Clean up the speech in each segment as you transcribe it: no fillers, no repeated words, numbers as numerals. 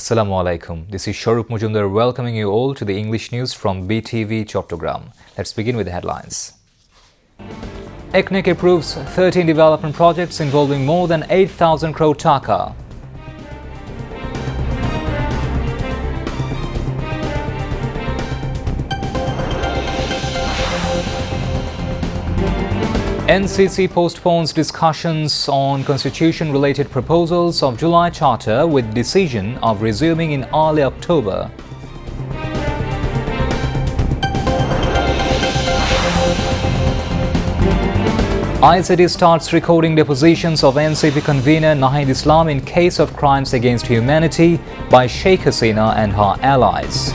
Assalamu alaikum. This is Sharup Mujumdar welcoming you all to the English news from BTV Chattogram. Let's begin with the headlines. ECNIC approves 13 development projects involving more than 8,000 crore taka. NCC postpones discussions on constitution-related proposals of July Charter with decision of resuming in early October. ICT starts recording depositions of NCP convener Nahid Islam in case of crimes against humanity by Sheikh Hasina and her allies.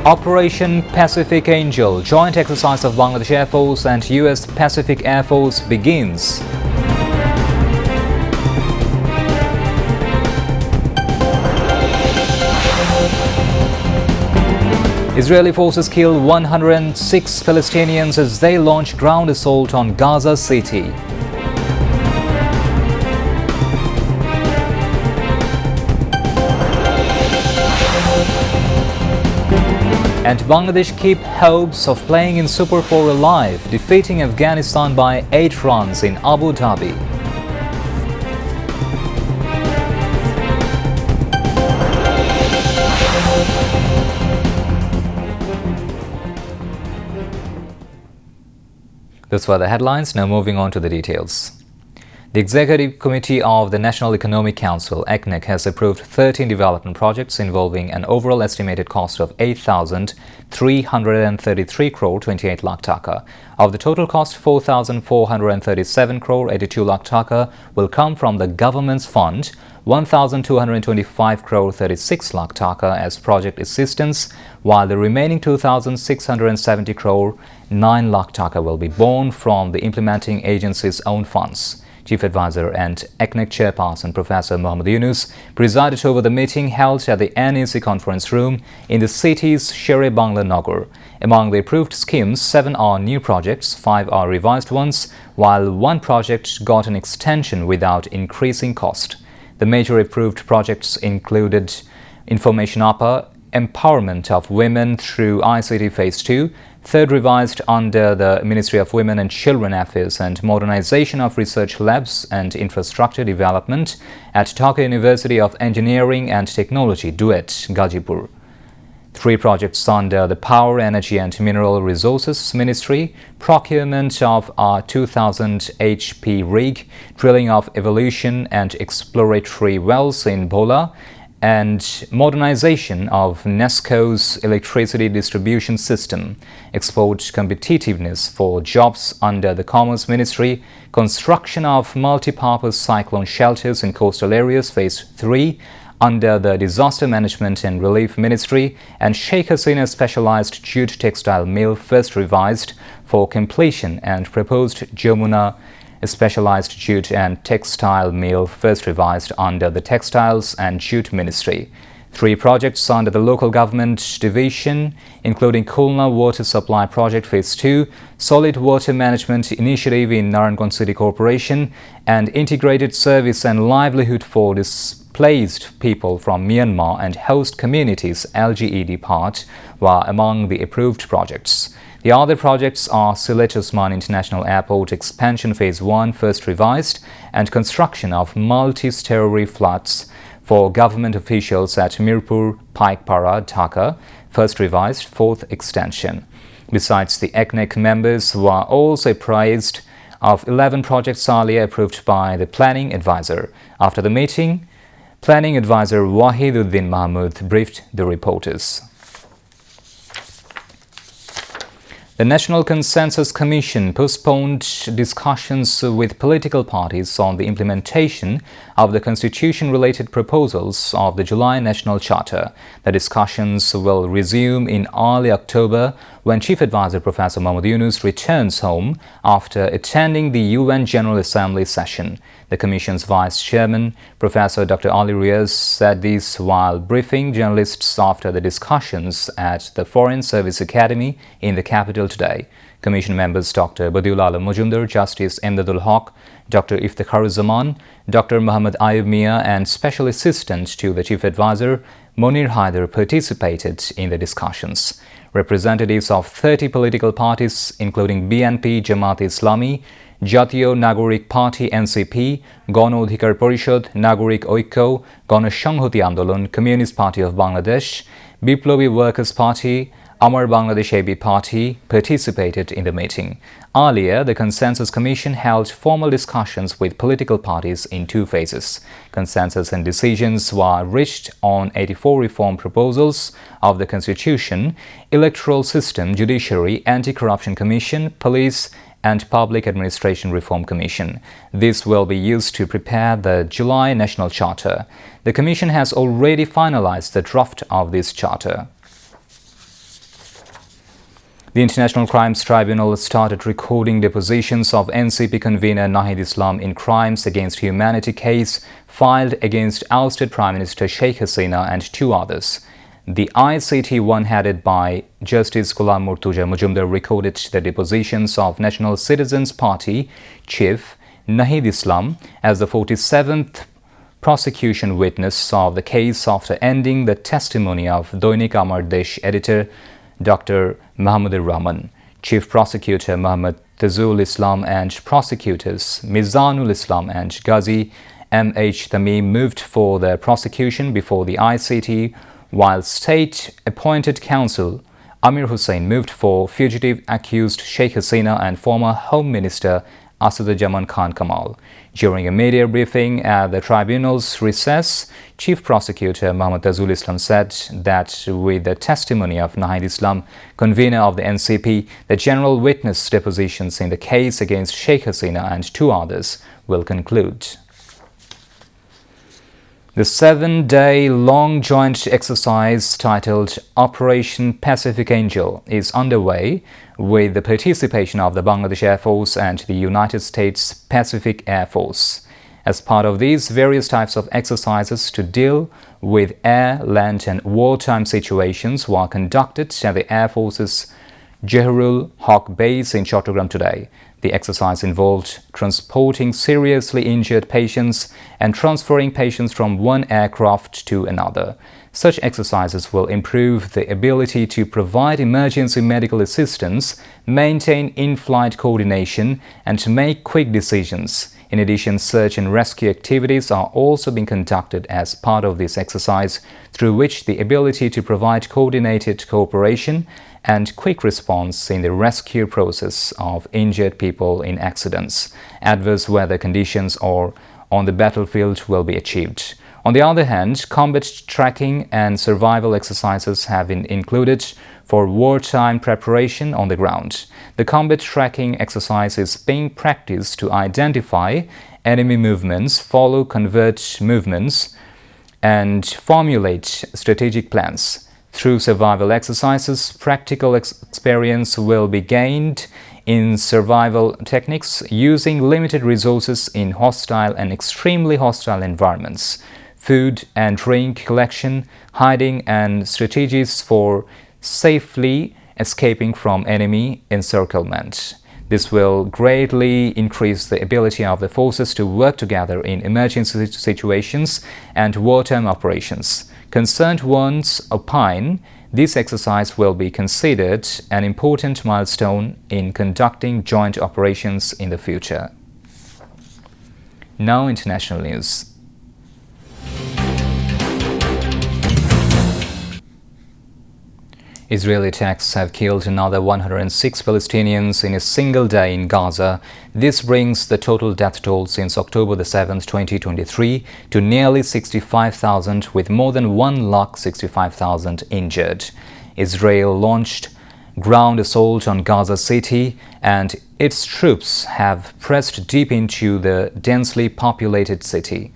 Operation Pacific Angel, joint exercise of Bangladesh Air Force and US Pacific Air Force begins. Israeli forces kill 106 Palestinians as they launch ground assault on Gaza city. And Bangladesh keep hopes of playing in Super 4 alive, defeating Afghanistan by 8 runs in Abu Dhabi. Those were the headlines. Now moving on to the details. The Executive Committee of the National Economic Council, ECNIC, has approved 13 development projects involving an overall estimated cost of 8,333 crore 28 lakh taka. Of the total cost, 4,437 crore 82 lakh taka will come from the government's fund, 1,225 crore 36 lakh taka as project assistance, while the remaining 2,670 crore 9 lakh taka will be borne from the implementing agency's own funds. Chief Advisor and ECNIC Chairperson Professor Muhammad Yunus presided over the meeting held at the NEC conference room in the city's Shere Bangla Nagar. Among the approved schemes, 7 are new projects, 5 are revised ones, while 1 project got an extension without increasing cost. The major approved projects included Information Upper, Empowerment of Women through ICT Phase 2, third revised under the Ministry of Women and Children Affairs, and modernization of research labs and infrastructure development at Dhaka University of Engineering and Technology, Duet, Gazipur. 3 projects under the Power, Energy and Mineral Resources Ministry, procurement of a 2000 HP rig, drilling of evolution and exploratory wells in Bhola, and modernization of NESCO's electricity distribution system, export competitiveness for jobs under the Commerce Ministry, construction of multi-purpose cyclone shelters in coastal areas Phase 3 under the Disaster Management and Relief Ministry, and Sheikh Hasina Specialized Jute Textile Mill first revised for completion, and proposed Jamuna a specialized jute and textile mill first revised under the Textiles and Jute Ministry. 3 projects under the Local Government Division, including Khulna Water Supply Project Phase 2, Solid Water Management Initiative in Narayanganj City Corporation, and Integrated Service and Livelihood for Displaced People from Myanmar and Host Communities LGED part, were among the approved projects. The other projects are Sylhet Osman International Airport Expansion Phase 1 first revised, and construction of multi-story flats for government officials at Mirpur, Paikpara, Dhaka, first revised 4th extension. Besides, the ECNIC members were also apprised of 11 projects earlier approved by the Planning Advisor. After the meeting, Planning Advisor Wahiduddin Mahmood briefed the reporters. The National Consensus Commission postponed discussions with political parties on the implementation of the constitution-related proposals of the July National Charter. The discussions will resume in early October when Chief Advisor Professor Muhammad Yunus returns home after attending the UN General Assembly session. The Commission's Vice Chairman, Professor Dr. Ali Riaz, said this while briefing journalists after the discussions at the Foreign Service Academy in the capital today. Commission members Dr. Badiul Alam Majumdar, Justice Emdadul Haq, Dr. Iftikharuzaman, Dr. Muhammad Ayub Mia and Special Assistant to the Chief Advisor Monir Haider participated in the discussions. Representatives of 30 political parties including BNP, Jamaat-e-Islami, Jatiyo Nagorik Party NCP, Gon Odhikar Porishod, Nagorik Oikko, Ganoshanghoti Andolon, Communist Party of Bangladesh, Biplobi Workers Party, Amar Bangladesh AB Party participated in the meeting. Earlier, the Consensus Commission held formal discussions with political parties in 2 phases. Consensus and decisions were reached on 84 reform proposals of the Constitution, Electoral System, Judiciary, Anti-Corruption Commission, Police and Public Administration Reform Commission. This will be used to prepare the July National Charter. The Commission has already finalized the draft of this charter. The International Crimes Tribunal started recording depositions of NCP convener Nahid Islam in crimes against humanity case filed against ousted Prime Minister Sheikh Hasina and 2 others. The ICT one headed by Justice Ghulam Murtuza Majumdar recorded the depositions of National Citizens Party Chief Nahid Islam as the 47th prosecution witness of the case after ending the testimony of Doinik Amar Desh editor Dr. Mahmoudur Rahman. Chief Prosecutor Muhammad Tazul Islam and prosecutors Mizanul Islam and Ghazi M.H. Tamim moved for the prosecution before the ICT, while state-appointed counsel Amir Hussain moved for fugitive accused Sheikh Hasina and former Home Minister Asaduzzaman Khan Kamal. During a media briefing at the tribunal's recess, Chief Prosecutor Muhammad Tazul Islam said that with the testimony of Nahid Islam, convener of the NCP, the general witness depositions in the case against Sheikh Hasina and 2 others will conclude. The 7-day-long joint exercise titled Operation Pacific Angel is underway with the participation of the Bangladesh Air Force and the United States Pacific Air Force. As part of these various types of exercises to deal with air, land and wartime situations were conducted at the Air Force's Jahrul Haq base in Chattogram today. The exercise involved transporting seriously injured patients and transferring patients from one aircraft to another. Such exercises will improve the ability to provide emergency medical assistance, maintain in-flight coordination, and to make quick decisions. In addition, search and rescue activities are also being conducted as part of this exercise, through which the ability to provide coordinated cooperation and quick response in the rescue process of injured people in accidents, adverse weather conditions or on the battlefield will be achieved. On the other hand, combat tracking and survival exercises have been included for wartime preparation on the ground. The combat tracking exercise is being practiced to identify enemy movements, follow covert movements, and formulate strategic plans. Through survival exercises, practical experience will be gained in survival techniques using limited resources in hostile and extremely hostile environments, food and drink collection, hiding and strategies for safely escaping from enemy encirclement. This will greatly increase the ability of the forces to work together in emergency situations and wartime operations. Concerned ones opine this exercise will be considered an important milestone in conducting joint operations in the future. Now, international news. Israeli attacks have killed another 106 Palestinians in a single day in Gaza. This brings the total death toll since October 7, 2023 to nearly 65,000, with more than 165,000 injured. Israel launched ground assault on Gaza City, and its troops have pressed deep into the densely populated city.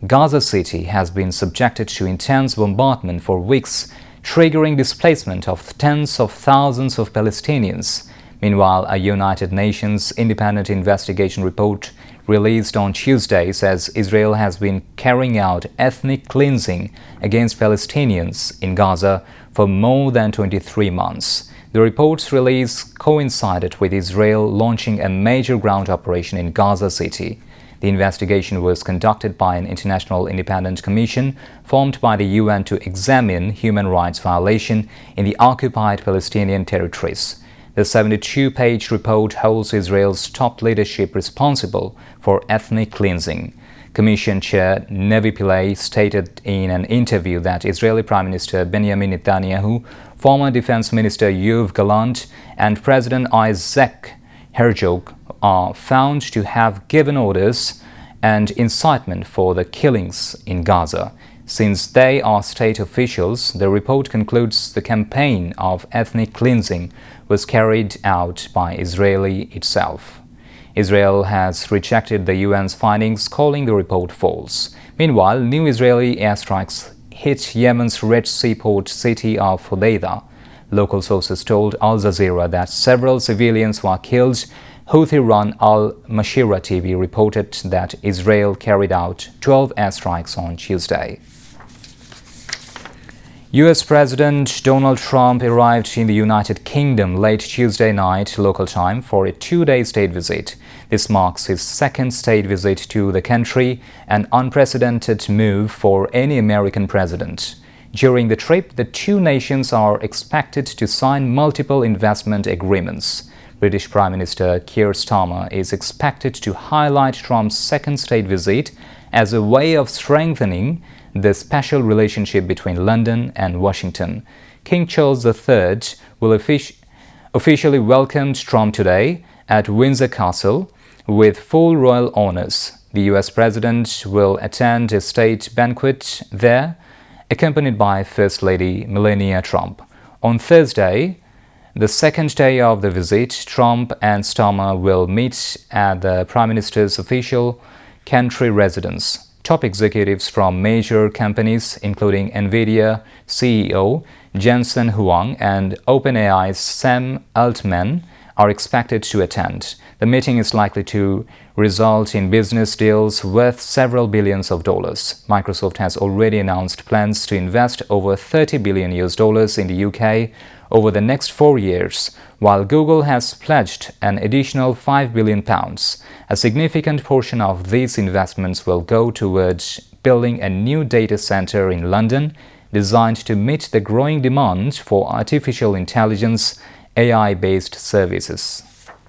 Gaza City has been subjected to intense bombardment for weeks, triggering displacement of tens of thousands of Palestinians. Meanwhile, a United Nations independent investigation report released on Tuesday says Israel has been carrying out ethnic cleansing against Palestinians in Gaza for more than 23 months. The report's release coincided with Israel launching a major ground operation in Gaza City. The investigation was conducted by an international independent commission formed by the UN to examine human rights violation in the occupied Palestinian territories. The 72-page report holds Israel's top leadership responsible for ethnic cleansing. Commission Chair Nevi Pillay stated in an interview that Israeli Prime Minister Benjamin Netanyahu, former Defense Minister Yoav Gallant, and President Isaac Herzog are found to have given orders and incitement for the killings in Gaza. Since they are state officials, the report concludes the campaign of ethnic cleansing was carried out by Israel itself. Israel has rejected the UN's findings, calling the report false. Meanwhile, new Israeli airstrikes hit Yemen's Red Sea port city of Hodeidah. Local sources told Al Jazeera that several civilians were killed. Houthi-run Al Mashira TV reported that Israel carried out 12 airstrikes on Tuesday. U.S. President Donald Trump arrived in the United Kingdom late Tuesday night local time for a two-day state visit. This marks his second state visit to the country, an unprecedented move for any American president. During the trip, the two nations are expected to sign multiple investment agreements. British Prime Minister Keir Starmer is expected to highlight Trump's second state visit as a way of strengthening the special relationship between London and Washington. King Charles III will officially welcome Trump today at Windsor Castle with full royal honors. The U.S. president will attend a state banquet there, accompanied by First Lady Melania Trump. On Thursday, the second day of the visit, Trump and Starmer will meet at the Prime Minister's official country residence. Top executives from major companies, including NVIDIA CEO Jensen Huang and OpenAI's Sam Altman, are expected to attend. The meeting is likely to result in business deals worth several billions of dollars. Microsoft has already announced plans to invest over $30 billion in the UK over the next 4 years, while Google has pledged an additional £5 billion. A significant portion of these investments will go towards building a new data center in London designed to meet the growing demand for artificial intelligence AI-based services.